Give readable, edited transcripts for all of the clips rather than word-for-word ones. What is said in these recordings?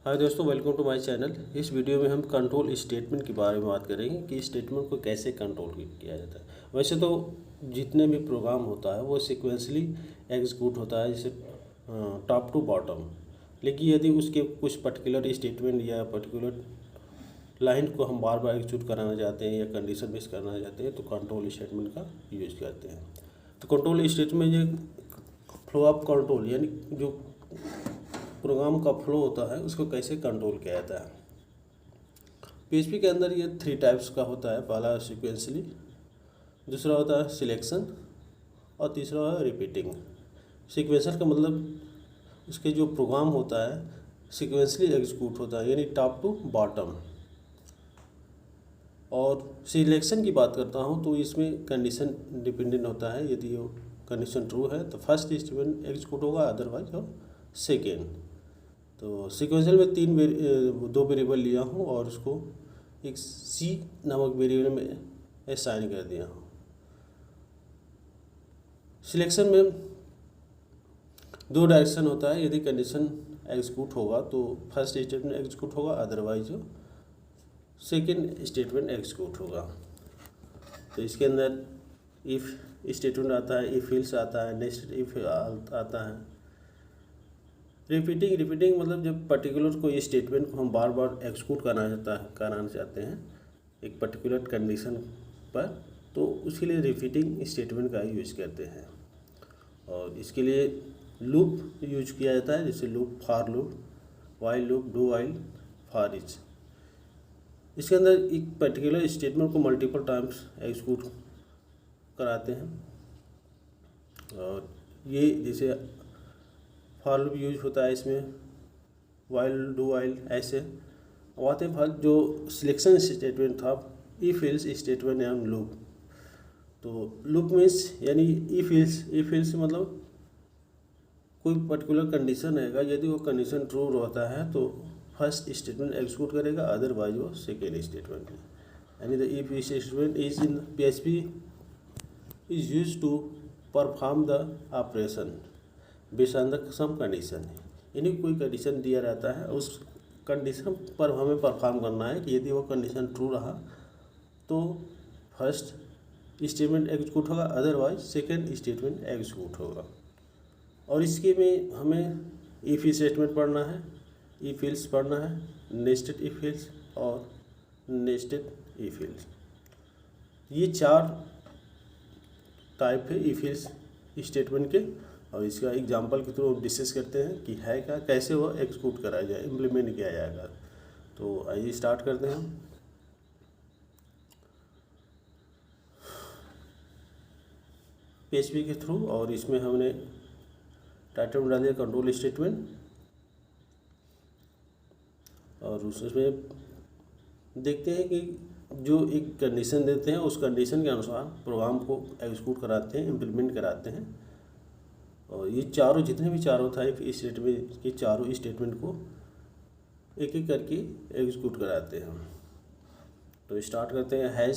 हाय दोस्तों, welcome to my channel. इस video में हम कंट्रोल स्टेटमेंट के बारे में बात करेंगे कि स्टेटमेंट को कैसे कंट्रोल किया जाता है। वैसे तो जितने भी प्रोग्राम होता है वो सिक्वेंसली एग्जीक्यूट होता है, जैसे टॉप टू बॉटम। लेकिन यदि उसके कुछ पर्टिकुलर स्टेटमेंट या पर्टिकुलर लाइन को हम बार बार एग्जीक्यूट कराना चाहते हैं या कंडीशन बेस करना चाहते हैं तो कंट्रोल स्टेटमेंट का यूज करते हैं। तो कंट्रोल स्टेटमेंट ये फ्लो ऑफ कंट्रोल यानी जो प्रोग्राम का फ्लो होता है उसको कैसे कंट्रोल किया जाता है। पीएचपी के अंदर ये 3 टाइप्स का होता है। पहला सीक्वेंसली, दूसरा होता है सिलेक्शन और तीसरा है रिपीटिंग। सीक्वेंसर का मतलब उसके जो प्रोग्राम होता है सीक्वेंसली एग्जीक्यूट होता है यानी टॉप टू बॉटम। और सिलेक्शन की बात करता हूँ तो इसमें कंडीशन डिपेंडेंट होता है। यदि वो कंडीशन ट्रू है तो फर्स्ट स्टेटमेंट एग्जीक्यूट होगा, अदरवाइज और सेकेंड। तो सीक्वेंशियल में दो वेरिएबल लिया हूँ और उसको एक सी नामक वेरिएबल में असाइन कर दिया हूँ। सिलेक्शन में 2 डायरेक्शन होता है। यदि कंडीशन एग्जीक्यूट होगा तो फर्स्ट स्टेटमेंट एग्जीक्यूट होगा, अदरवाइज सेकेंड स्टेटमेंट एग्जीक्यूट होगा। तो इसके अंदर इफ़ स्टेटमेंट आता है, इफ एल्स आता है, नेक्स्ट इफ आता है। रिपीटिंग मतलब जब पर्टिकुलर कोई स्टेटमेंट को हम बार बार एग्जीक्यूट कराना चाहते हैं एक पर्टिकुलर कंडीशन पर, तो उसके लिए रिपीटिंग स्टेटमेंट का यूज करते हैं। और इसके लिए लूप यूज किया जाता है, जैसे loop, for loop, while loop, do while, for each. इसके अंदर एक पर्टिकुलर स्टेटमेंट को मल्टीपल टाइम्स एग्जीक्यूट कराते हैं। और ये जैसे फॉर लूप यूज होता है इसमें, वाइल, डू वाइल ऐसे आते हैं। जो सिलेक्शन स्टेटमेंट था, if else statement and loop. तो लूप मीन्स यानी इफ एल्स मतलब कोई पर्टिकुलर कंडीशन रहेगा, यदि वो कंडीशन ट्रू रहता है तो फर्स्ट स्टेटमेंट एग्जीक्यूट करेगा, अदरवाइज वो सेकेंड स्टेटमेंट। यानी the if statement is in PHP is use to perform the operation based on the some condition. यानी कोई कंडीशन दिया रहता है, उस कंडीशन पर हमें परफॉर्म करना है कि यदि वो कंडीशन ट्रू रहा तो फर्स्ट स्टेटमेंट एग्जीक्यूट होगा, अदरवाइज सेकेंड स्टेटमेंट एग्जीक्यूट होगा। और इसके में हमें इफ स्टेटमेंट पढ़ना है, इफ एल्स पढ़ना है, नेस्टेड इफ एल्स और नेस्टेड इफ एल्स। ये 4 टाइप है इफ एल्स स्टेटमेंट के। और इसका एग्जांपल के थ्रू डिस्कस करते हैं कि है क्या, कैसे वो एग्जीक्यूट कराया जाए, इम्प्लीमेंट किया जाएगा। तो आइए स्टार्ट करते हैं। PHP के थ्रू, और इसमें हमने टाइटल में डाल दिया कंट्रोल स्टेटमेंट। और उसमें देखते हैं कि जो एक कंडीशन देते हैं उस कंडीशन के अनुसार प्रोग्राम को एग्जीक्यूट कराते हैं, इम्प्लीमेंट कराते हैं। और ये चारों जितने भी चारों था इस स्टेटमेंट के चारों स्टेटमेंट को एक एक करके एग्जीक्यूट कराते हैं। तो स्टार्ट करते हैं।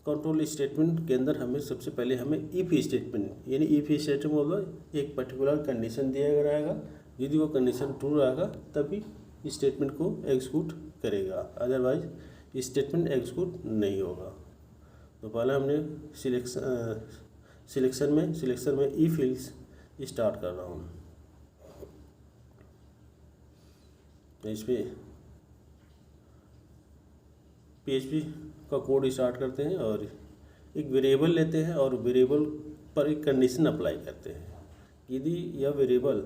कंट्रोल स्टेटमेंट के अंदर हमें सबसे पहले हमें इफ स्टेटमेंट यानी इफ स्टेटमेंट मतलब एक पर्टिकुलर कंडीशन दिया रहेगा, यदि वो कंडीशन ट्रू रहेगा तभी स्टेटमेंट को एग्जीक्यूट करेगा, अदरवाइज स्टेटमेंट एग्जीक्यूट नहीं होगा। तो पहले हमने सिलेक्शन में इफ एल्स स्टार्ट कर रहा हूँ। इसमें PHP का कोड स्टार्ट करते हैं और एक वेरिएबल लेते हैं और वेरिएबल पर एक कंडीशन अप्लाई करते हैं। यदि यह वेरिएबल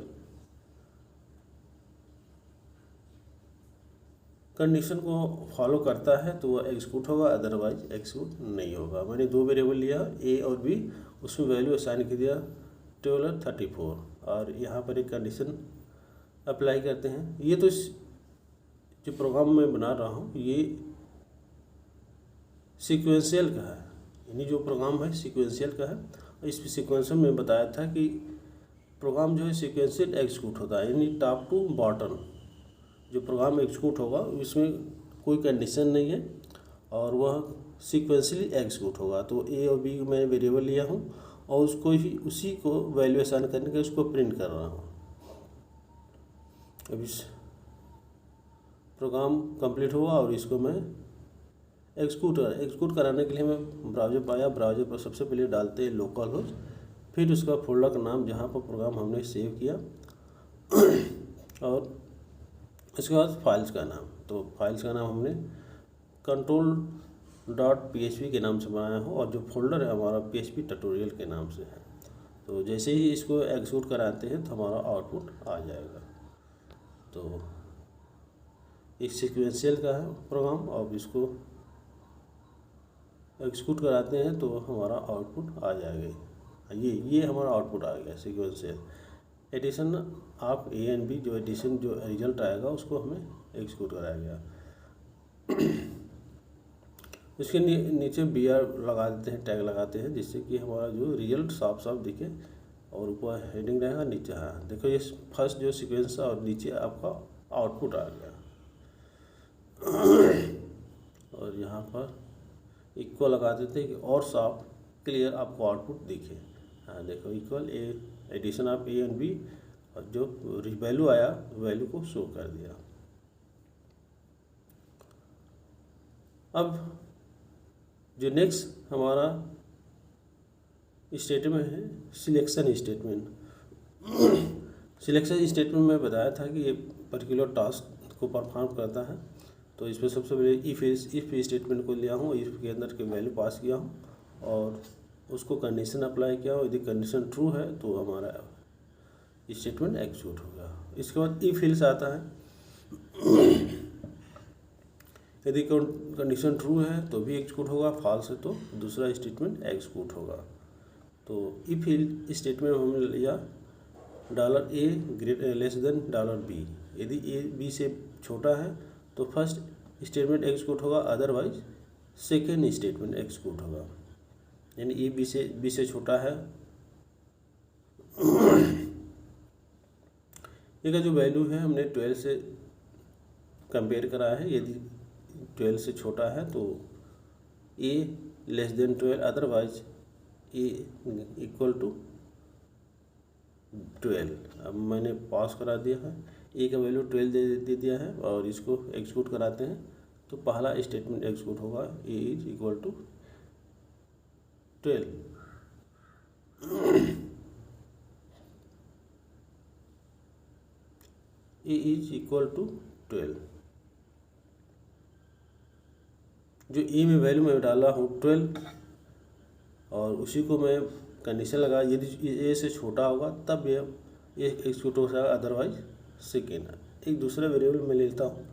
कंडीशन को फॉलो करता है तो वह एग्जीक्यूट होगा, अदरवाइज एग्जीक्यूट नहीं होगा। मैंने 2 वेरिएबल लिया, A और B, उसमें वैल्यू असाइन कर दिया 12 और 34 और यहाँ पर एक कंडीशन अप्लाई करते हैं। ये तो जो प्रोग्राम मैं बना रहा हूँ ये सीक्वेंशियल का है, यानी जो प्रोग्राम है सीक्वेंशियल का है। और इस सीक्वेंशियल में बताया था कि प्रोग्राम जो है सीक्वेंशियल एग्जीक्यूट होता है, यानी टॉप टू बॉटम जो प्रोग्राम एग्जीक्यूट होगा इसमें कोई कंडीशन नहीं है और वह सीक्वेंशियली एग्जीक्यूट होगा। तो A और B मैं वेरिएबल लिया हूँ और उसको ही उसी को वैल्यू असाइन करने के उसको प्रिंट कर रहा हूँ। अब इस प्रोग्राम कंप्लीट हुआ और इसको मैं एक्सक्यूट कराने के लिए मैं ब्राउज़र पाया। ब्राउज़र पर सबसे पहले डालते हैं लोकल होस्ट, फिर उसका फोल्डर का नाम जहाँ पर प्रोग्राम हमने सेव किया और उसके बाद फाइल्स का नाम। तो फाइल्स का नाम हमने control.php के नाम से बनाया हो और जो फोल्डर है हमारा php ट्यूटोरियल के नाम से है। तो जैसे ही इसको एक्सक्यूट कराते हैं तो हमारा आउटपुट आ जाएगा। तो एक सीक्वेंशियल का है प्रोग्राम, अब इसको एक्सक्यूट कराते हैं तो हमारा आउटपुट आ जाएगा। ये हमारा आउटपुट आ गया sequential addition of A and B. जो एडिशन जो रिजल्ट आएगा उसको हमें एक्सक्यूट कराया गया। इसके नीचे BR लगा देते हैं, टैग लगाते हैं, जिससे कि हमारा जो रिजल्ट साफ साफ दिखे और ऊपर हेडिंग रहेगा, नीचे हाँ देखो ये फर्स्ट जो सीक्वेंस है और नीचे आपका आउटपुट आ गया। और यहाँ पर इक्वल लगा देते हैं कि और साफ क्लियर आपको आउटपुट दिखे। हाँ देखो equal A addition of A and B, और जो वैल्यू आया वैल्यू को शो कर दिया। अब जो नेक्स्ट हमारा स्टेटमेंट है सिलेक्शन स्टेटमेंट। सिलेक्शन स्टेटमेंट में बताया था कि ये पर्टिकुलर टास्क को परफॉर्म करता है। तो इसमें सबसे पहले इफ़ स्टेटमेंट को लिया हूँ, इफ़ के अंदर के वैल्यू पास किया हूँ और उसको कंडीशन अप्लाई किया हूँ। यदि कंडीशन ट्रू है तो हमारा स्टेटमेंट एक्सिक्यूट होगा। इसके बाद इफ एल्स आता है। यदि कंडीशन ट्रू है तो भी एक्सिक्यूट होगा, फॉल्स है तो दूसरा स्टेटमेंट एक्सिक्यूट होगा। तो इफ एल्स स्टेटमेंट हमने लिया $a लेस देन $b। यदि a b से छोटा है तो फर्स्ट स्टेटमेंट एक्सिक्यूट होगा, अदरवाइज सेकेंड स्टेटमेंट एक्सिक्यूट होगा। यानी ए बी से छोटा है। ये का जो वैल्यू है हमने 12 से कंपेयर करा है। यदि 12 से छोटा है तो A less than 12, otherwise A equal to 12। अब मैंने पास करा दिया है, ए का वैल्यू 12 दे दिया है और इसको एक्सिक्यूट कराते हैं तो पहला स्टेटमेंट एक्सिक्यूट होगा, A is equal to 12। A is equal to 12। जो ए में वैल्यू मैं डाला हूँ 12 और उसी को मैं कंडीशन लगा, यदि ए से छोटा होगा तब ये एक्सिक्यूट हो जाएगा, अदरवाइज सेकेंड। एक दूसरा वेरिएबल मैं लेता हूँ,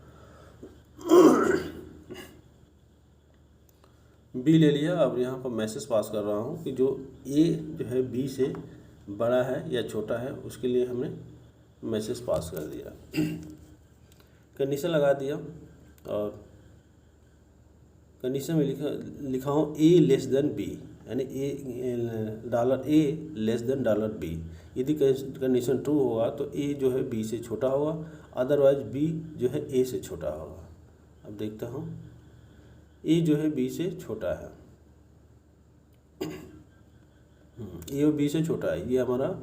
बी ले लिया। अब यहाँ पर मैसेज पास कर रहा हूँ कि जो ए जो है बी से बड़ा है या छोटा है, उसके लिए हमने मैसेज पास कर दिया। कंडीशन लगा दिया और कंडीशन में लिखा हूँ ए लेस देन बी, यानी $a लेस देन $b। यदि कंडीशन ट्रू होगा तो ए जो है बी से छोटा होगा, अदरवाइज बी जो है ए से छोटा होगा। अब देखता हूँ ए जो है बी से छोटा है, ए और बी से छोटा है, ये हमारा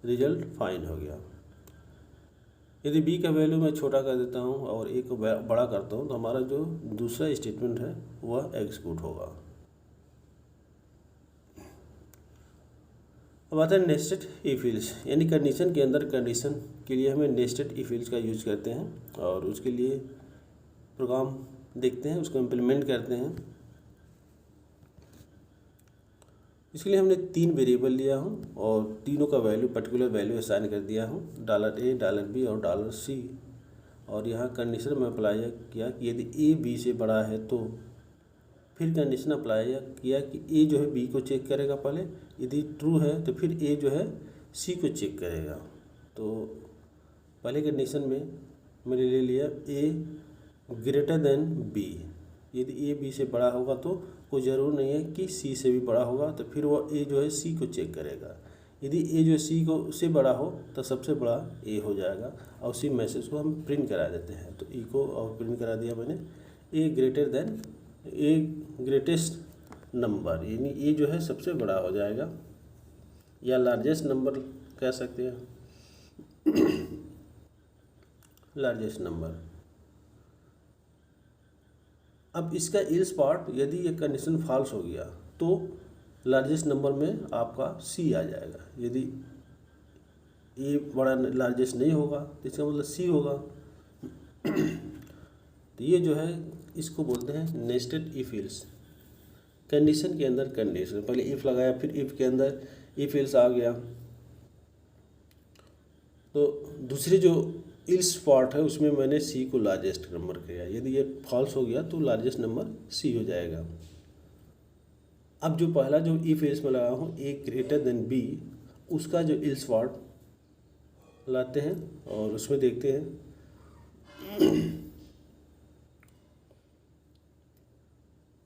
रिजल्ट फाइन हो गया। यदि बी का वैल्यू मैं छोटा कर देता हूँ और ए को बड़ा करता हूँ तो हमारा जो दूसरा स्टेटमेंट है वह एक्सिक्यूट होगा। अब आता है नेस्टेड इफ एल्स, यानी कंडीशन के अंदर कंडीशन के लिए हमें नेस्टेड इफ एल्स का यूज करते हैं और उसके लिए प्रोग्राम देखते हैं, उसको इम्प्लीमेंट करते हैं। इसके लिए हमने 3 वेरिएबल लिया हूँ और तीनों का वैल्यू पर्टिकुलर वैल्यू असाइन कर दिया हूँ, $a, $b और $c। और यहाँ कंडीशन में अप्लाई किया कि यदि ए बी से बड़ा है तो फिर कंडीशन अप्लाई किया कि ए जो है बी को चेक करेगा पहले, यदि ट्रू है तो फिर ए जो है सी को चेक करेगा। तो पहले कंडीशन में मैंने ले लिया ए ग्रेटर देन बी। यदि ए बी से बड़ा होगा तो कोई ज़रूर नहीं है कि सी से भी बड़ा होगा, तो फिर वो ए जो है सी को चेक करेगा। यदि ए जो सी को से बड़ा हो तो सबसे बड़ा ए हो जाएगा और उसी मैसेज को हम प्रिंट करा देते हैं। तो ई को और प्रिंट करा दिया मैंने, A greater than A greatest number, यानी ए जो है सबसे बड़ा हो जाएगा या लार्जेस्ट नंबर कह सकते हैं। Largest number. अब इसका इल्स पार्ट, यदि ये कंडीशन फॉल्स हो गया तो लार्जेस्ट नंबर में आपका सी आ जाएगा। यदि ए बड़ा लार्जेस्ट नहीं होगा तो इसका मतलब सी होगा। तो ये जो है इसको बोलते हैं नेस्टेड इफ इल्स। कंडीशन के अंदर कंडीशन, पहले इफ लगाया फिर इफ के अंदर इफ इल्स आ गया। तो दूसरी जो इल्स पार्ट है उसमें मैंने सी को लार्जेस्ट नंबर किया। यदि ये फॉल्स हो गया तो लार्जेस्ट नंबर सी हो जाएगा। अब जो पहला जो इफ इल्स में लगा हूँ ए ग्रेटर देन बी, उसका जो इल्स पार्ट लाते हैं और उसमें देखते हैं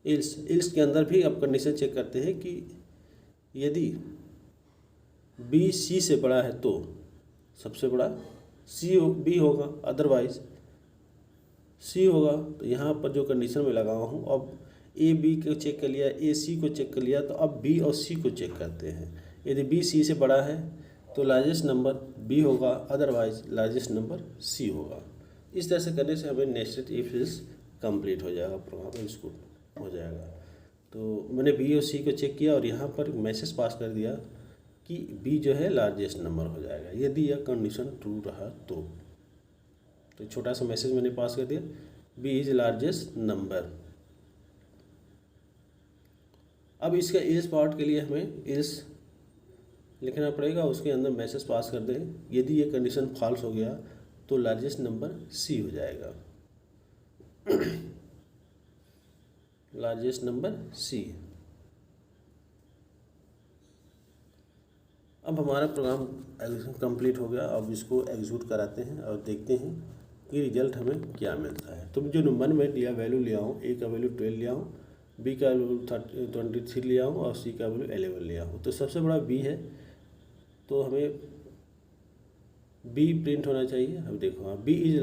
इल्स के अंदर भी अब कंडीशन चेक करते हैं कि यदि बी सी से बड़ा है तो सबसे बड़ा सी बी होगा, अदरवाइज सी होगा। तो यहाँ पर जो कंडीशन में लगा हूँ, अब ए बी को चेक कर लिया, ए सी को चेक कर लिया, तो अब बी और सी को चेक करते हैं। यदि बी सी से बड़ा है तो लार्जेस्ट नंबर बी होगा, अदरवाइज लार्जेस्ट नंबर सी होगा। इस तरह से करने से हमें नेस्टेड इफ इल्स कंप्लीट हो जाएगा, प्रोग्राम एक्सिक्यूट हो जाएगा। तो मैंने बी और सी को चेक किया और यहाँ पर मैसेज पास कर दिया कि बी जो है लार्जेस्ट नंबर हो जाएगा यदि यह कंडीशन ट्रू रहा तो छोटा सा मैसेज मैंने पास कर दिया, बी इज लार्जेस्ट नंबर। अब इसका इल्स पार्ट के लिए हमें इल्स लिखना पड़ेगा, उसके अंदर मैसेज पास कर दें। यदि ये कंडीशन फॉल्स हो गया तो लार्जेस्ट नंबर सी हो जाएगा, लार्जेस्ट नंबर सी। अब हमारा प्रोग्राम कंप्लीट हो गया। अब इसको एग्जीक्यूट कराते हैं और देखते हैं कि रिजल्ट हमें क्या मिलता है। तो जो नंबर में दिया वैल्यू लिया हूँ, ए का वैल्यू 12 लिया हूँ, बी का वैल्यू 23 लिया हूँ और सी का वैल्यू 11 लिया हूँ। तो सबसे बड़ा बी है तो हमें बी प्रिंट होना चाहिए। अब देखो हाँ, बी इज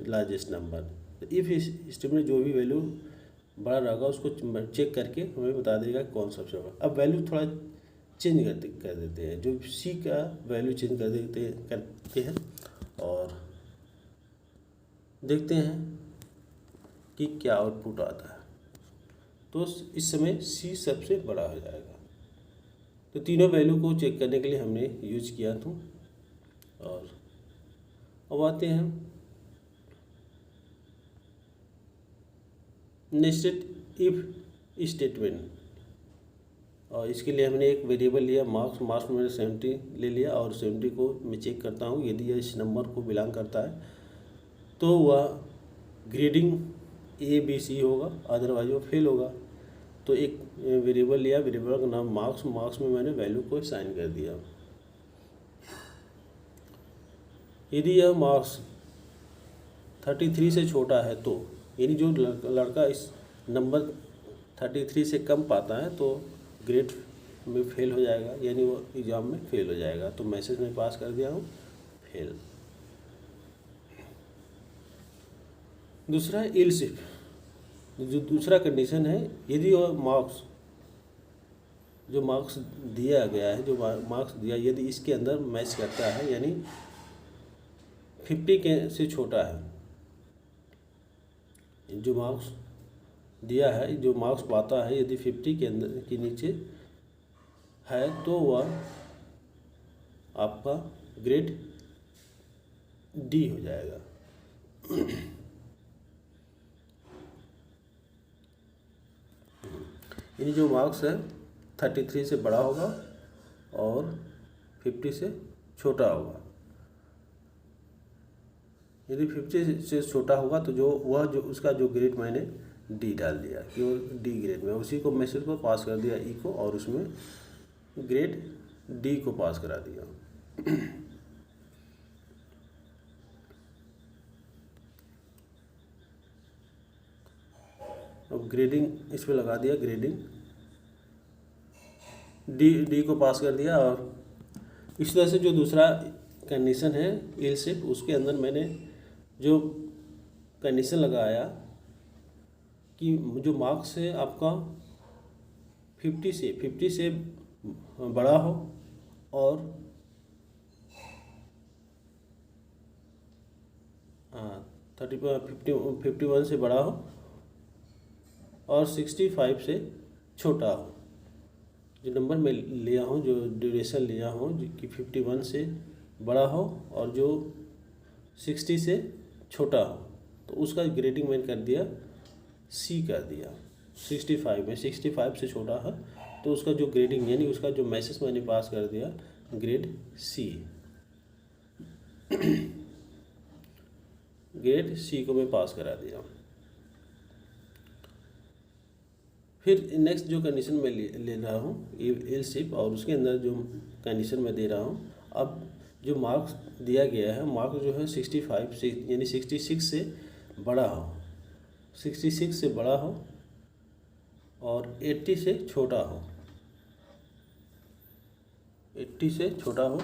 लार्जेस्ट नंबर। तो इफ इस स्टेटमेंट जो भी वैल्यू बड़ा रहेगा उसको चेक करके हमें बता देगा कौन सबसे बड़ा। अब वैल्यू थोड़ा चेंज कर देते हैं, जो सी का वैल्यू चेंज करते हैं और देखते हैं कि क्या आउटपुट आता है। तो इस समय सी सबसे बड़ा हो जाएगा। तो तीनों वैल्यू को चेक करने के लिए हमने यूज किया था। और अब आते हैं नेस्टेड इफ स्टेटमेंट। और इसके लिए हमने एक वेरिएबल लिया मार्क्स में मैंने 70 ले लिया और 70 को मैं चेक करता हूँ। यदि यह इस नंबर को बिलोंग करता है तो वह ग्रेडिंग ए बी सी होगा, अदरवाइज वो फेल होगा। तो एक वेरिएबल लिया, वेरिएबल का नाम मार्क्स में मैंने वैल्यू को असाइन कर दिया। यदि यह मार्क्स 33 से छोटा है तो यानी जो लड़का इस नंबर 33 से कम पाता है तो ग्रेड में फेल हो जाएगा, यानी वो एग्ज़ाम में फेल हो जाएगा। तो मैसेज में पास कर दिया हूँ फेल। दूसरा है इल्स इफ। जो दूसरा कंडीशन है, यदि वो जो मार्क्स दिया गया है, जो मार्क्स दिया, यदि इसके अंदर मैच करता है यानी 50 के से छोटा है, जो मार्क्स दिया है, जो मार्क्स पाता है यदि 50 के अंदर के नीचे है तो वह आपका ग्रेड डी हो जाएगा। यानी जो मार्क्स है 33 से बड़ा होगा और 50 से छोटा होगा। यदि 50 से छोटा होगा तो जो उसका जो ग्रेड मैंने डी डाल दिया कि वो डी ग्रेड में, उसी को मैसेज को पास कर दिया ई को और उसमें ग्रेड डी को पास करा दिया। अब ग्रेडिंग इस पर लगा दिया, ग्रेडिंग डी को पास कर दिया। और इस तरह से जो दूसरा कंडीशन है इल्स इफ, उसके अंदर मैंने जो कंडीशन लगाया कि जो मार्क्स है आपका 50 से बड़ा हो और हाँ 51 से बड़ा हो और 65 से छोटा हो। जो नंबर मैं लिया हूँ, जो ड्यूरेशन लिया हूँ कि 51 से बड़ा हो और जो 60 से छोटा हो, तो उसका ग्रेडिंग मैंने कर दिया सी कर दिया। 65 में 65 से छोटा है तो उसका जो ग्रेडिंग यानी उसका जो मैसेज मैंने पास कर दिया ग्रेड सी। ग्रेड सी को मैं पास करा दिया। फिर नेक्स्ट जो कंडीशन मैं ले रहा हूँ एल्स इफ, और उसके अंदर जो कंडीशन मैं दे रहा हूँ, अब जो मार्क्स दिया गया है, मार्क्स जो है 65 से यानी 66 से बड़ा हो, 66 से बड़ा हो और 80 से छोटा हो, 80 से छोटा हो,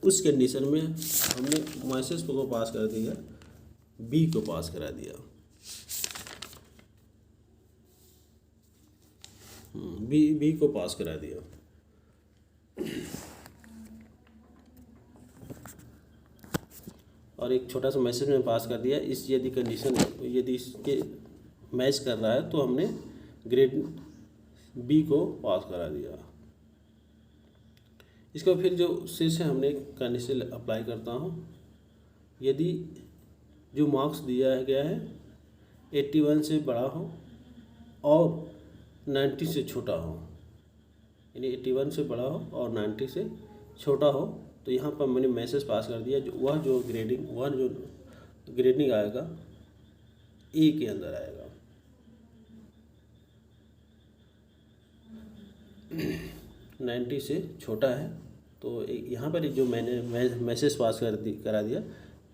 उस कंडीशन में हमने मैसेज को पास कर दिया, बी को पास करा दिया। बी को पास करा दिया। और एक छोटा सा मैसेज में पास कर दिया, इस यदि कंडीशन यदि इसके मैच कर रहा है तो हमने ग्रेड बी को पास करा दिया। इसको फिर जो से हमने कंडीशन अप्लाई करता हूँ, यदि जो मार्क्स दिया गया है 81 से बड़ा हो और 90 से छोटा हो, यानी 81 से बड़ा हो और 90 से छोटा हो, तो यहाँ पर मैंने मैसेज पास कर दिया, वह जो ग्रेडिंग आएगा ए के अंदर आएगा। 90 से छोटा है तो यहाँ पर जो मैंने मैसेज पास करा दिया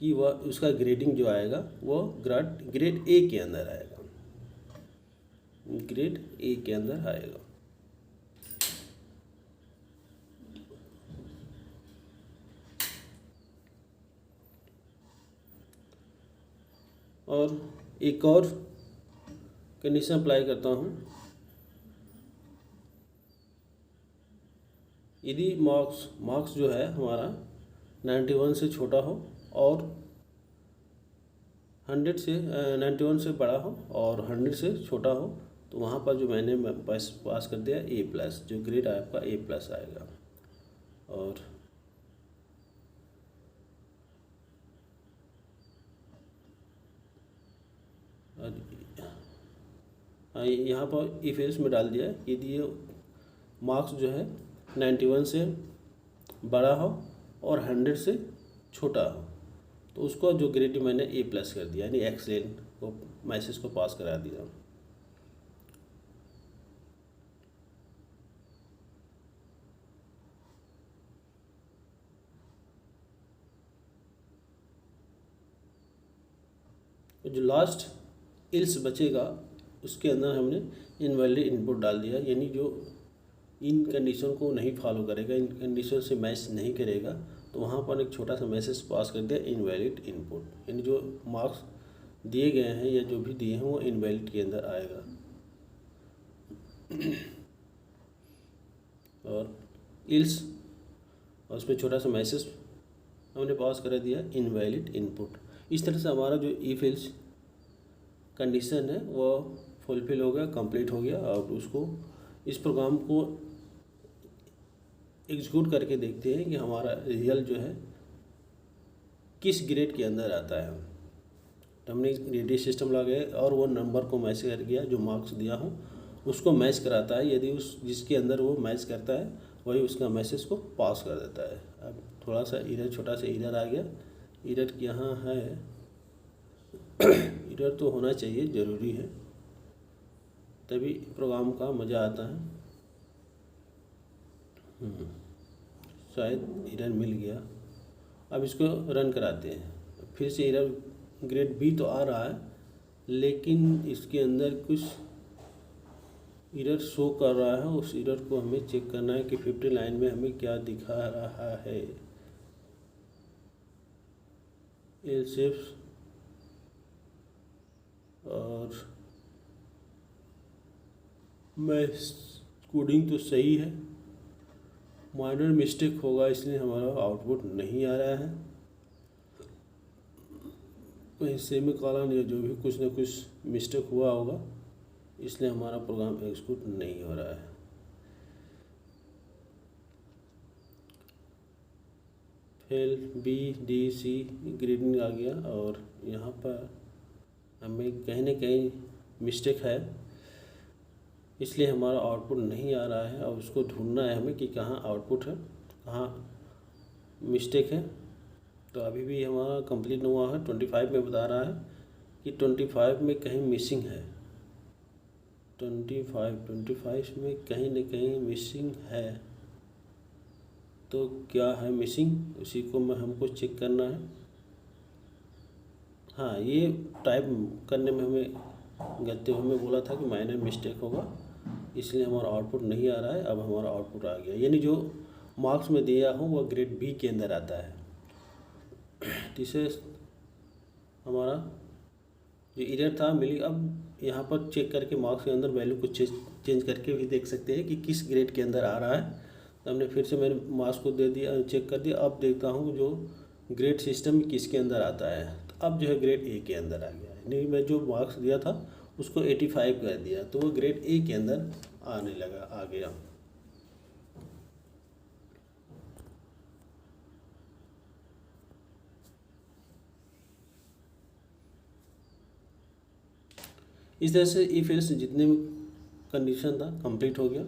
कि वह उसका ग्रेडिंग जो आएगा वो ग्रेड ए के अंदर आएगा, ग्रेड ए के अंदर आएगा। और एक और कंडीशन अप्लाई करता हूँ, यदि मार्क्स जो है हमारा 91 से छोटा हो और 91 से बड़ा हो और 100 से छोटा हो, तो वहाँ पर जो मैंने पास कर दिया A+, जो ग्रेड आपका A+ आएगा। और यहाँ पर इफ एल्स में डाल दिया, यदि ये मार्क्स जो है 91 से बड़ा हो और 100 से छोटा हो, तो उसको जो ग्रेड मैंने A+ कर दिया, यानी एक्सेलेंट को मैसेज को पास करा दिया। जो लास्ट इल्स बचेगा उसके अंदर हमने इनवैलिड इनपुट डाल दिया, यानी जो इन कंडीशन को नहीं फॉलो करेगा, इन कंडीशन से मैच नहीं करेगा, तो वहाँ पर एक छोटा सा मैसेज पास कर दिया इनवैलिड इनपुट, यानी जो मार्क्स दिए गए हैं या जो भी दिए हैं वो इनवैलिड के अंदर आएगा। और इल्स और उसमें छोटा सा मैसेज हमने पास कर दिया इनवैलिड इनपुट। इस तरह से हमारा जो इफ एल्स कंडीशन है वो फुलफिल हो गया, कंप्लीट हो गया। और उसको इस प्रोग्राम को एग्जीक्यूट करके देखते हैं कि हमारा रिजल्ट जो है किस ग्रेड के अंदर आता है। तो हमने ग्रेडिंग सिस्टम लगाया और वो नंबर को मैच कर गया, जो मार्क्स दिया हूँ उसको मैच कराता है, यदि उस जिसके अंदर वो मैच करता है वही उसका मैसेज को पास कर देता है। अब थोड़ा सा इधर छोटा सा इधर आ गया, इधर यहाँ है, इधर तो होना चाहिए, ज़रूरी है, तभी प्रोग्राम का मज़ा आता है। शायद इधर मिल गया। अब इसको रन कराते हैं, फिर से इधर ग्रेड बी तो आ रहा है, लेकिन इसके अंदर कुछ इधर शो कर रहा है, उस इधर को हमें चेक करना है कि 50 लाइन में हमें क्या दिखा रहा है। एल्स इफ और मैं कोडिंग तो सही है, माइनर मिस्टेक होगा इसलिए हमारा आउटपुट नहीं आ रहा है। कहीं सेमीकोलन या जो भी कुछ ना कुछ मिस्टेक हुआ होगा, इसलिए हमारा प्रोग्राम एग्जीक्यूट नहीं हो रहा है। Fail B D C grading आ गया और यहाँ पर हमें कहीं ना कहीं मिस्टेक है, इसलिए हमारा आउटपुट नहीं आ रहा है और उसको ढूंढना है हमें कि कहाँ आउटपुट है, कहाँ मिस्टेक है। तो अभी भी हमारा कंप्लीट नहीं हुआ है। 25 में बता रहा है कि 25 में कहीं मिसिंग है। 25 में कहीं न कहीं मिसिंग है। तो क्या है मिसिंग, उसी को मैं हमको चेक करना है। हाँ, ये टाइप करने में हमें गलती हमें बोला था कि माइनर मिस्टेक होगा, इसलिए हमारा आउटपुट नहीं आ रहा है। अब हमारा आउटपुट आ गया, यानी जो मार्क्स में दिया हूँ वह ग्रेड बी के अंदर आता है। जिसे हमारा जो एरर था मिली, अब यहाँ पर चेक करके मार्क्स के अंदर वैल्यू को चेंज करके भी देख सकते हैं कि किस ग्रेड के अंदर आ रहा है। तो हमने फिर से मैंने मार्क्स को दे दिया, चेक कर दिया। अब देखता हूँ जो ग्रेड सिस्टम किसके अंदर आता है। तो अब जो है ग्रेड ए के अंदर आ गया है। नहीं, मैं जो मार्क्स दिया था उसको 85 कर दिया, तो वो ग्रेड ए के अंदर आने लगा, आ गया। इस तरह से इफ एल्स जितने कंडीशन था कंप्लीट हो गया।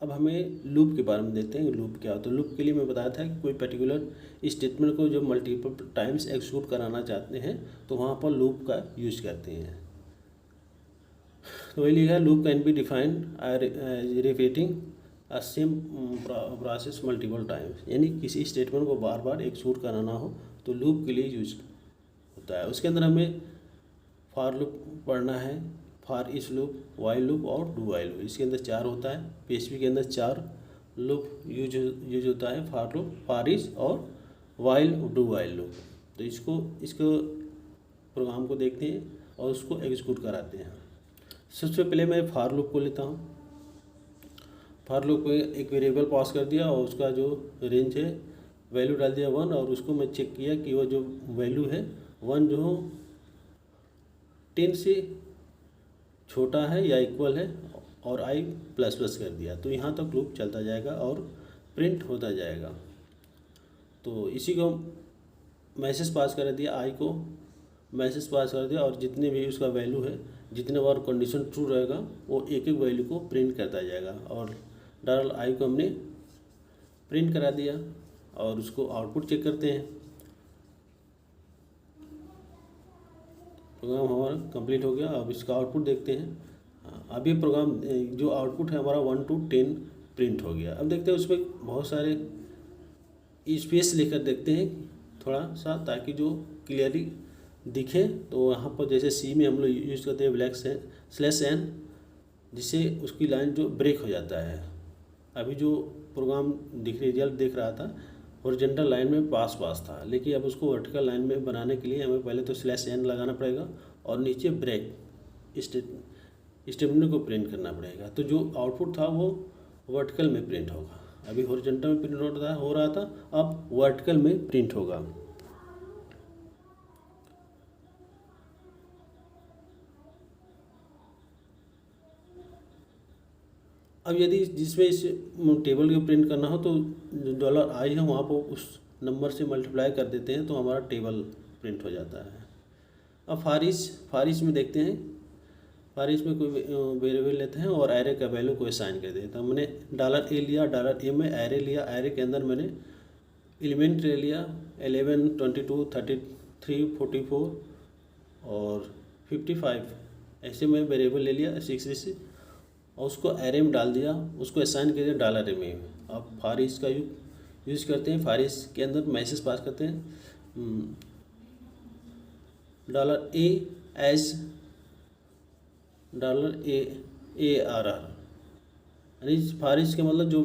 अब हमें लूप के बारे में देखते हैं, लूप क्या होता है। लूप के लिए मैं बताया था कि कोई पर्टिकुलर स्टेटमेंट को जब मल्टीपल टाइम्स एक्जीक्यूट कराना चाहते हैं तो वहाँ पर लूप का यूज करते हैं। तो वही लिखा है, loop can be defined repeating a same process multiple times, यानी किसी स्टेटमेंट को बार बार एक्जीक्यूट कराना हो तो लूप के लिए यूज होता है। उसके अंदर हमें फॉर लूप पढ़ना है, for each loop, while loop और डू वाइल लूप। इसके अंदर 4 होता है। पीएचपी के अंदर 4 लूप यूज होता है, फॉर लूप, फॉर इच और वाइल, डू वाइल लूप। तो इसको प्रोग्राम को देखते हैं और उसको एग्जीक्यूट कराते हैं। सबसे पहले मैं फॉर लूप को लेता हूँ। फॉर लूप को एक वेरिएबल पास कर दिया और उसका जो रेंज है वैल्यू डाल दिया 1, और उसको मैं चेक किया कि वो जो वैल्यू है 1 जो 10 से छोटा है या इक्वल है, और i प्लस प्लस कर दिया। तो यहाँ तक लूप चलता जाएगा और प्रिंट होता जाएगा। तो इसी को मैसेज पास कर दिया, i को मैसेज पास कर दिया, और जितने भी उसका वैल्यू है, जितने बार कंडीशन ट्रू रहेगा वो एक एक वैल्यू को प्रिंट करता जाएगा। और $i को हमने प्रिंट करा दिया और उसको आउटपुट चेक करते हैं। प्रोग्राम हमारा कंप्लीट हो गया। अब इसका आउटपुट देखते हैं। अब ये प्रोग्राम जो आउटपुट है हमारा 1 to 10 प्रिंट हो गया। अब देखते हैं उसमें बहुत सारे स्पेस लेकर देखते हैं थोड़ा सा, ताकि जो क्लियरली दिखे। तो यहाँ पर जैसे सी में हम लोग यूज़ करते हैं \n, जिससे उसकी लाइन जो ब्रेक हो जाता है। अभी जो प्रोग्राम रिजल्ट देख रहा था हॉरिजॉन्टल लाइन में पास था, लेकिन अब उसको वर्टिकल लाइन में बनाने के लिए हमें पहले तो /n लगाना पड़ेगा और नीचे ब्रेक स्टेटमेंट को प्रिंट करना पड़ेगा। तो जो आउटपुट था वो वर्टिकल में प्रिंट होगा। अभी हॉरिजॉन्टल में प्रिंट हो रहा था, अब वर्टिकल में प्रिंट होगा। अब यदि जिसमें इस टेबल को प्रिंट करना हो तो $i है वहाँ पर उस नंबर से मल्टीप्लाई कर देते हैं तो हमारा टेबल प्रिंट हो जाता है। अब फारिश में देखते हैं। फारिश में कोई वेरिएबल लेते हैं और एरे का वैल्यू को असाइन कर देते हैं। तो हमने $a लिया, $a में एरे लिया, एरे के अंदर मैंने एलिमेंट ले लिया 11, 22, 33, 44 और 55, ऐसे मैं वेरिएबल ले लिया 66 और उसको एरे में डाल दिया, उसको असाइन कर दिया $a में। अब फारिश का यूज़ करते हैं। फारिश के अंदर मैसेज पास करते हैं $a एज $ARR, यानी फारिश के मतलब जो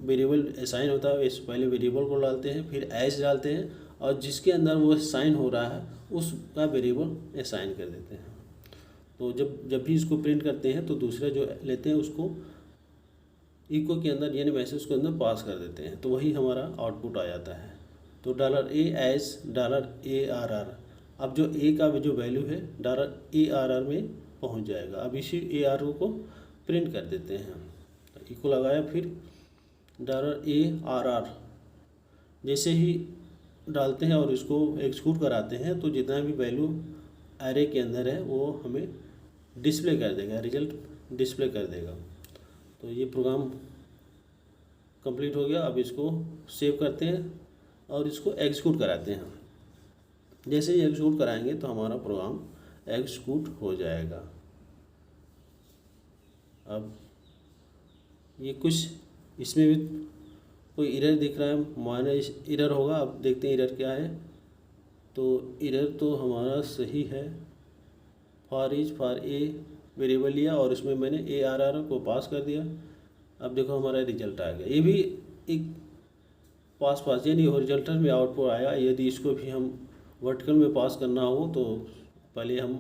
वेरिएबल असाइन होता है इस पहले वेरिएबल को डालते हैं, फिर एज डालते हैं और जिसके अंदर वो साइन हो रहा है उसका वेरिएबल असाइन कर देते हैं। तो जब भी इसको प्रिंट करते हैं तो दूसरा जो लेते हैं उसको इको के अंदर यानी मैसेज के अंदर पास कर देते हैं, तो वही हमारा आउटपुट आ जाता है। तो $A ARR, अब जो ए का जो वैल्यू है $ARR में पहुंच जाएगा। अब इसी ARR को प्रिंट कर देते हैं। इको लगाया, फिर $ARR जैसे ही डालते हैं और इसको एक्सिक्यूट कराते हैं तो जितना भी वैल्यू एरे के अंदर है वो हमें डिस्प्ले कर देगा, रिजल्ट डिस्प्ले कर देगा। तो ये प्रोग्राम कंप्लीट हो गया। अब इसको सेव करते हैं और इसको एग्जीक्यूट कराते हैं। जैसे ही एग्जीक्यूट कराएंगे तो हमारा प्रोग्राम एग्जीक्यूट हो जाएगा। अब ये कुछ इसमें भी कोई एरर दिख रहा है, माना एरर होगा। अब देखते हैं एरर क्या है। तो एरर तो हमारा सही है, फॉर ए वेरिएबल लिया और उसमें मैंने ARR को पास कर दिया। अब देखो हमारा रिजल्ट आ गया। ये भी एक पास यानी हॉरिजॉन्टल में आउटपुट आया। यदि इसको भी हम वर्टिकल में पास करना हो तो पहले हम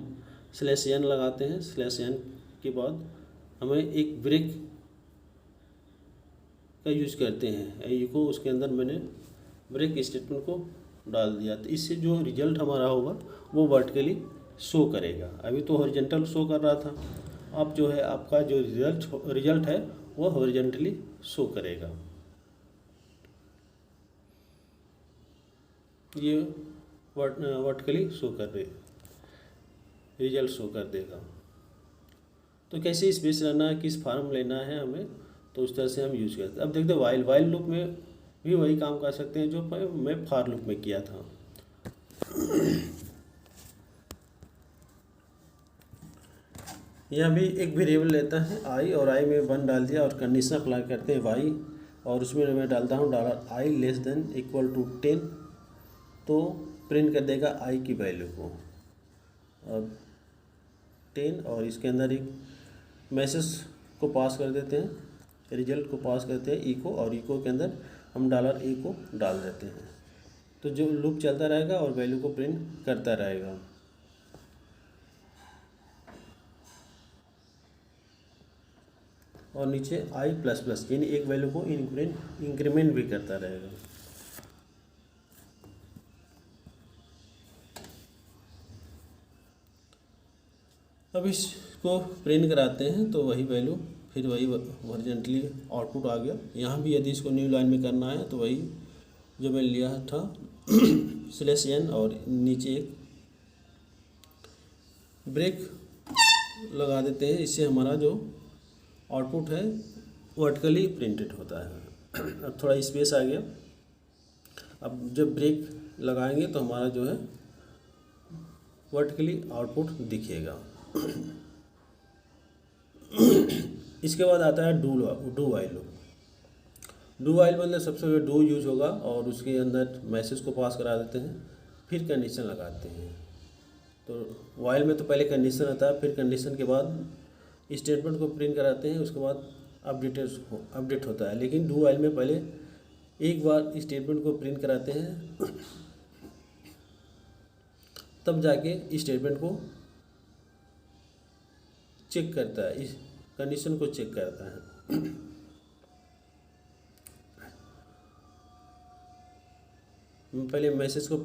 /n लगाते हैं। /n के बाद हमें एक ब्रेक का यूज़ करते हैं। इको उसके अंदर मैंने ब्रेक स्टेटमेंट को डाल दिया, तो इससे जो रिजल्ट हमारा होगा वो वर्टिकली शो करेगा। अभी तो हॉरिजॉन्टल शो कर रहा था, अब जो है आपका जो रिजल्ट है वो हॉरिजॉन्टली शो करेगा। ये वर्टिकली शो कर रहे रिजल्ट शो कर देगा। तो कैसे स्पेस लेना है, किस फॉर्म लेना है हमें, तो उस तरह से हम यूज़ करते हैं। अब देखते हैं वाइल लूप में भी वही काम कर सकते हैं जो मैं फॉर लूप में किया था। यह भी एक वेरिएबल लेता है आई, और आई में 1 डाल दिया और कंडीशन अप्लाई करते हैं वाई, और उसमें मैं डालता हूँ $i <= 10, तो प्रिंट कर देगा आई की वैल्यू को। अब 10, और इसके अंदर एक मैसेज को पास कर देते हैं, रिजल्ट को पास करते हैं इको, और इको के अंदर हम $A को डाल देते हैं। तो जो लूप चलता रहेगा और वैल्यू को प्रिंट करता रहेगा। और नीचे i++ यानी एक वैल्यू को इंक्रीमेंट भी करता रहेगा। अब इसको प्रिंट कराते हैं तो वही वैल्यू फिर वही हॉरिजॉन्टली आउटपुट आ गया। यहाँ भी यदि इसको न्यू लाइन में करना है तो वही जो मैं लिया था /n, और नीचे एक ब्रेक लगा देते हैं। इससे हमारा जो आउटपुट है वर्टिकली प्रिंटेड होता है। अब थोड़ा स्पेस आ गया। अब जब ब्रेक लगाएंगे तो हमारा जो है वर्टिकली आउटपुट दिखेगा। इसके बाद आता है do while loop. Do while मतलब सबसे पहले डू यूज होगा और उसके अंदर मैसेज को पास करा देते हैं, फिर कंडीशन लगाते हैं। तो वाइल में तो पहले कंडीशन आता है, फिर कंडीशन के बाद स्टेटमेंट को प्रिंट कराते हैं, उसके बाद अपडेट होता है। लेकिन डू वाइल में पहले एक बार स्टेटमेंट को प्रिंट कराते हैं, तब जाके स्टेटमेंट को चेक करता है, इस कंडीशन को चेक करता है। पहले मैसेज को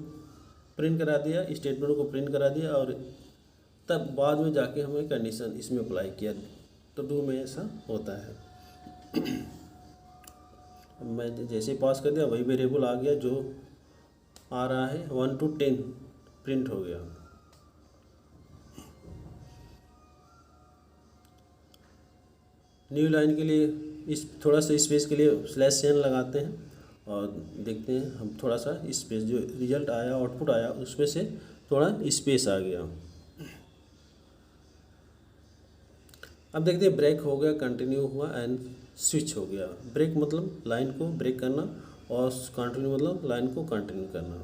प्रिंट करा दिया, स्टेटमेंट को प्रिंट करा दिया, और तब बाद में जाके हमें कंडीशन इसमें अप्लाई किया। तो डू में ऐसा होता है। मैं जैसे पास कर दिया वही वेरिएबल आ गया, जो आ रहा है 1 to 10 प्रिंट हो गया। न्यू लाइन के लिए इस थोड़ा सा स्पेस के लिए /n लगाते हैं और देखते हैं हम थोड़ा सा स्पेस, जो रिजल्ट आया आउटपुट आया उसमें से थोड़ा स्पेस आ गया। अब देखते हैं ब्रेक हो गया, कंटिन्यू हुआ एंड स्विच हो गया। ब्रेक मतलब लाइन को ब्रेक करना और कंटिन्यू मतलब लाइन को कंटिन्यू करना।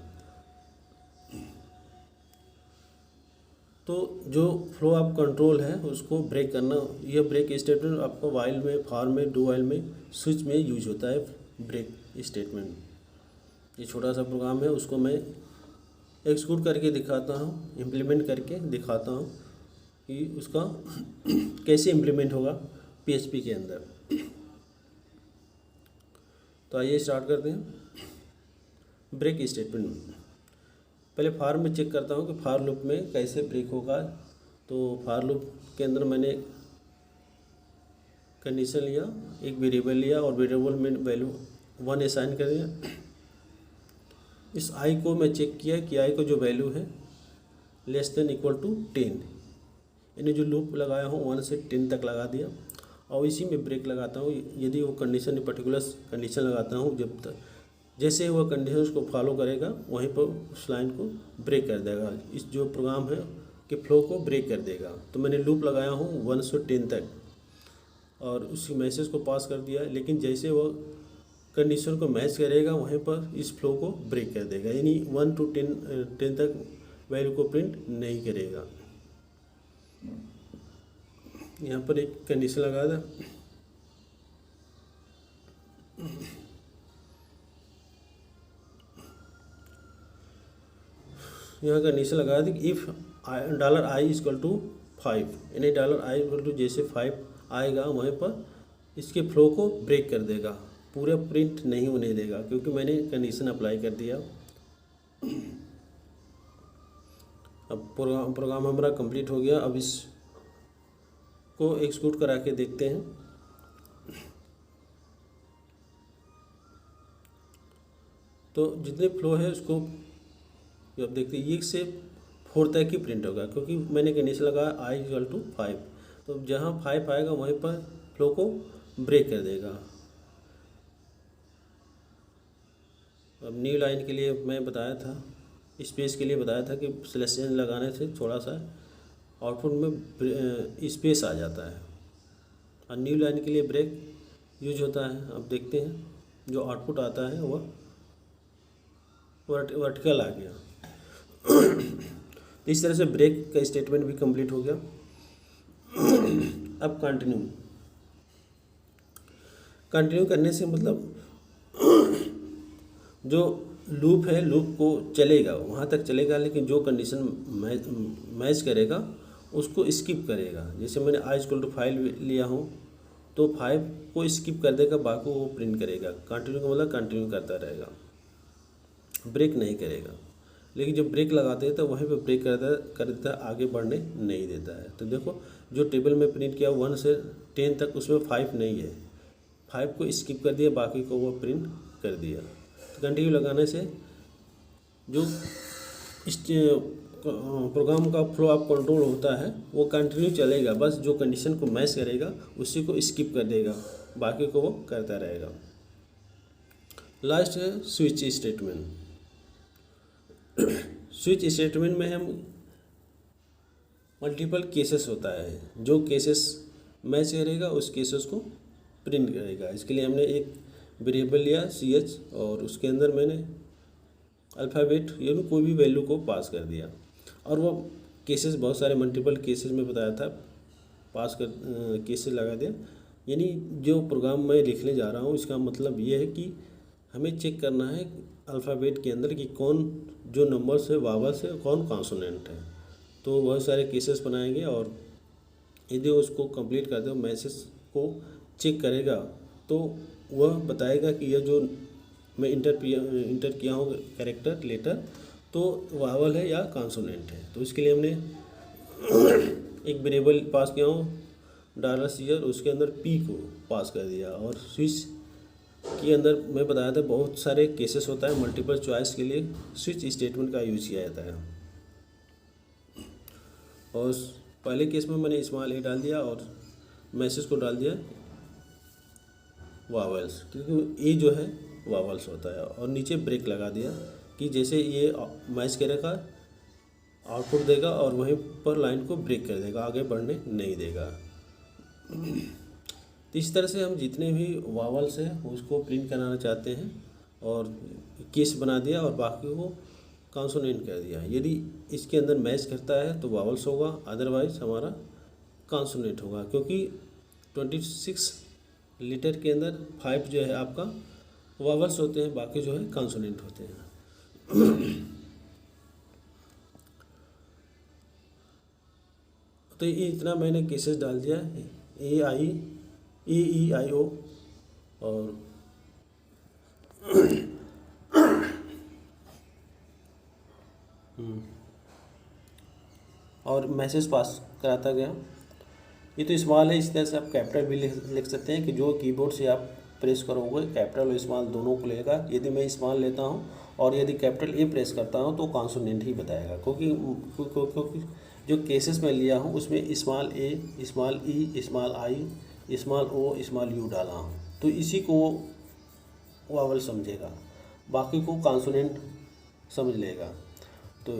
तो जो फ्लो ऑफ कंट्रोल है उसको ब्रेक करना, यह ब्रेक स्टेटमेंट आपको वाइल में, फॉर में, डू वाइल में, स्विच में यूज होता है ब्रेक स्टेटमेंट। ये छोटा सा प्रोग्राम है, उसको मैं एक्सिक्यूट करके दिखाता हूँ, इम्प्लीमेंट करके दिखाता हूँ कि उसका कैसे इम्प्लीमेंट होगा PHP के अंदर। तो आइए स्टार्ट करते हैं। Break statement. पहले फॉर में चेक करता हूँ कि फॉर लूप में कैसे ब्रेक होगा। तो फॉर लूप के अंदर मैंने कंडीशन लिया, एक वेरिएबल लिया और वेरिएबल में वैल्यू 1 असाइन कर दिया। इस आई को मैं चेक किया कि आई को जो वैल्यू है लेस देन इक्वल टू 10, यानी जो लूप लगाया हूँ 1 से 10 तक लगा दिया और इसी में ब्रेक लगाता हूँ। यदि वो कंडीशन पर्टिकुलर कंडीशन लगाता हूँ, जब तक जैसे वो कंडीशन उसको फॉलो करेगा वहीं पर उस लाइन को ब्रेक कर देगा, इस जो प्रोग्राम है कि फ्लो को ब्रेक कर देगा। तो मैंने लूप लगाया हूँ 1 से 10 तक और उसी मैसेज को पास कर दिया, लेकिन जैसे वो कंडीशन को मैच करेगा वहीं पर इस फ्लो को ब्रेक कर देगा, यानी 1 to 10 तक वैल्यू को प्रिंट नहीं करेगा। यहाँ पर एक कंडीशन लगा था, यहाँ कंडीशन लगाया था कि इफ़ $i=5, यानी $i जैसे 5 आएगा वहीं पर इसके फ्लो को ब्रेक कर देगा, पूरा प्रिंट नहीं होने देगा, क्योंकि मैंने कंडीशन अप्लाई कर दिया। अब प्रोग्राम हमारा कंप्लीट हो गया। अब इसको एक्सिक्यूट करा के देखते हैं। तो जितने फ्लो है उसको अब देखते हैं, 1 से 4 तक ही प्रिंट होगा, क्योंकि मैंने कंडीशन लगाया i=5। तो जहाँ 5 आएगा वहीं पर फ्लो को ब्रेक कर देगा। अब न्यू लाइन के लिए मैं बताया था, स्पेस के लिए बताया था कि सिलेक्शन लगाने से थोड़ा सा आउटपुट में स्पेस आ जाता है और न्यू लाइन के लिए ब्रेक यूज होता है। अब देखते हैं जो आउटपुट आता है वह वर्टिकल आ गया। तो इस तरह से ब्रेक का स्टेटमेंट भी कंप्लीट हो गया। अब कंटिन्यू करने से मतलब जो लूप है, लूप को चलेगा वहाँ तक चलेगा, लेकिन जो कंडीशन मैच करेगा उसको स्किप करेगा। जैसे मैंने i=5 लिया हूँ तो 5 को स्किप कर देगा, बाकी वो प्रिंट करेगा। कंटिन्यू का मतलब कंटिन्यू करता रहेगा, ब्रेक नहीं करेगा। लेकिन जब ब्रेक लगाते हैं तो वहीं पे ब्रेक कर देता है, आगे बढ़ने नहीं देता है। तो देखो जो टेबल में प्रिंट किया 1 से 10 तक, उसमें 5 नहीं है, 5 को स्किप कर दिया, बाकी को वो प्रिंट कर दिया। तो कंटिन्यू लगाने से जो प्रोग्राम का फ्लो ऑफ कंट्रोल होता है वो कंटिन्यू चलेगा, बस जो कंडीशन को मैच करेगा उसी को स्किप कर देगा, बाकी को वो करता रहेगा। लास्ट है स्विच स्टेटमेंट। स्विच स्टेटमेंट में हम मल्टीपल केसेस होता है, जो केसेस मैच करेगा उस केसेस को प्रिंट करेगा। इसके लिए हमने एक वेरिएबल लिया ch और उसके अंदर मैंने अल्फ़ाबेट यानी कोई भी वैल्यू को पास कर दिया और वो केसेस बहुत सारे मल्टीपल केसेस में बताया था, पास कर केसेस लगा दिया। यानी जो प्रोग्राम मैं लिखने जा रहा हूँ इसका मतलब ये है कि हमें चेक करना है अल्फ़ाबेट के अंदर कि कौन जो नंबर्स है वावल्स है, कौन कॉन्सोनेंट है। तो बहुत सारे केसेस बनाएंगे और यदि उसको कंप्लीट कर दो, मैसेज को चेक करेगा तो वह बताएगा कि यह जो मैं इंटर किया हूँ कैरेक्टर लेटर तो वावल है या कॉन्सोनेंट है। तो इसके लिए हमने एक वेरिएबल पास किया हूँ $, उसके अंदर p को पास कर दिया और स्विच के अंदर मैं बताया था बहुत सारे केसेस होता है, मल्टीपल चॉइस के लिए स्विच स्टेटमेंट का यूज किया जाता है। और पहले केस में मैंने स्मॉल a डाल दिया और मैसेज को डाल दिया वावल्स, क्योंकि ए जो है वावल्स होता है, और नीचे ब्रेक लगा दिया कि जैसे ये मैच करेगा आउटपुट देगा और वहीं पर लाइन को ब्रेक कर देगा, आगे बढ़ने नहीं देगा। तो इस तरह से हम जितने भी वावल्स हैं उसको प्रिंट कराना चाहते हैं और केस बना दिया और बाकी को कॉन्सोनेंट कर दिया। यदि इसके अंदर मैच करता है तो वावल्स होगा, अदरवाइज हमारा कॉन्सोनेंट होगा, क्योंकि 26 लीटर के अंदर 5 जो है आपका वावल्स होते हैं, बाकी जो है कॉन्सोनेंट होते हैं। तो ये इतना मैंने केसेस डाल दिया A-E-I-O और और मैसेज पास कराता गया। ये तो स्मॉल है, इस तरह से आप कैपिटल भी लिख सकते हैं कि जो कीबोर्ड से आप प्रेस करोगे कैपिटल और स्मॉल दोनों को लेगा। यदि मैं स्मॉल लेता हूँ और यदि कैपिटल ए प्रेस करता हूँ तो कॉन्सोनेंट ही बताएगा, क्योंकि जो केसेस मैं लिया हूँ उसमें small A, small E, small I, small O, small U डाला हूँ, तो इसी को वावल समझेगा, बाकी को कॉन्सोनेंट समझ लेगा। तो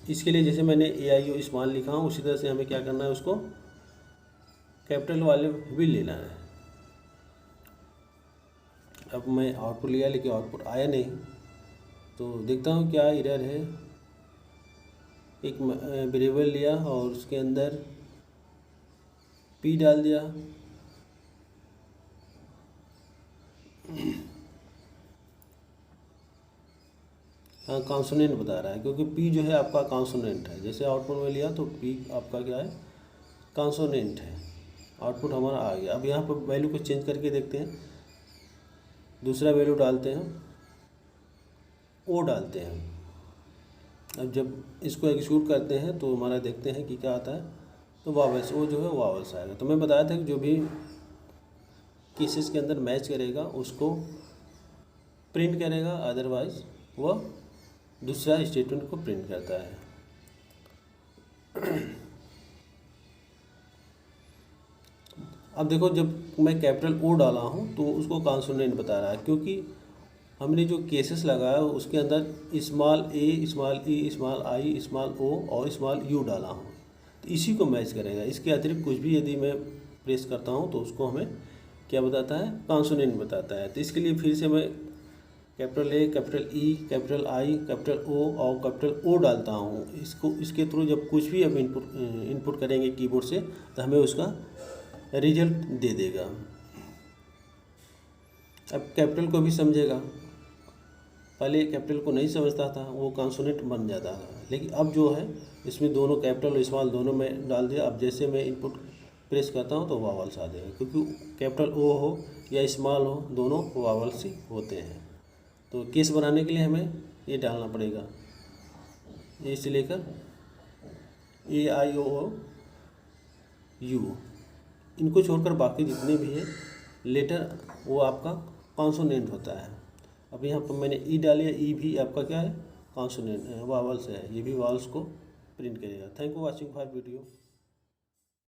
इसके लिए जैसे मैंने ए आई ओ स्मॉल लिखा हूँ, उसी तरह से हमें क्या करना है, उसको कैपिटल वाले भी लेना है। अब मैं आउटपुट लिया लेकिन आउटपुट आया नहीं, तो देखता हूँ क्या एरर है। एक वेरिएबल लिया और उसके अंदर पी डाल दिया, हाँ कॉन्सोनेंट बता रहा है, क्योंकि पी जो है आपका कॉन्सोनेंट है। जैसे आउटपुट में लिया तो पी आपका क्या है, कॉन्सोनेंट है। आउटपुट हमारा आ गया। अब यहाँ पर वैल्यू को चेंज करके देखते हैं, दूसरा वैल्यू डालते हैं, ओ डालते हैं। अब जब इसको एग्जीक्यूट करते हैं तो हमारा देखते हैं कि क्या आता है, तो वावल्स, वो जो है वावल्स आएगा। तो मैं बताया था कि जो भी केसेस के अंदर मैच करेगा उसको प्रिंट करेगा, अदरवाइज वह दूसरा स्टेटमेंट को प्रिंट करता है। अब देखो, जब मैं कैपिटल ओ डाला हूँ तो उसको कॉन्सोनेंट बता रहा है, क्योंकि हमने जो केसेस लगाया उसके अंदर small A, small E, small I, small O और स्मॉल यू डाला हूँ, तो इसी को मैच करेगा। इसके अतिरिक्त कुछ भी यदि मैं प्रेस करता हूँ तो उसको हमें क्या बताता है, कॉन्सोनेंट बताता है। तो इसके लिए फिर से मैं capital A, capital E, capital I, capital O और कैपिटल ओ डालता हूँ। इसके थ्रू जब कुछ भी अब इनपुट करेंगे कीबोर्ड से तो हमें उसका रिजल्ट दे देगा। अब कैपिटल को भी समझेगा, पहले कैपिटल को नहीं समझता था, वो कॉन्सोनेंट बन जाता था, लेकिन अब जो है इसमें दोनों कैपिटल और स्मॉल दोनों में डाल दिया। अब जैसे मैं इनपुट प्रेस करता हूँ तो वावल्स आ जाएगा, क्योंकि कैपिटल ओ हो या स्मॉल हो दोनों वावल्स ही होते हैं। तो केस बनाने के लिए हमें ये डालना पड़ेगा, ए से लेकर ए आई ओ यू, इनको छोड़कर बाकी जितने भी है लेटर वो आपका कॉन्सोनेंट होता है। अब यहाँ पर मैंने ई डाली है, ई भी आपका क्या है, कॉन्सोनेंट वावल्स है, ये भी वावल्स को प्रिंट करेगा। Thank you watching for video.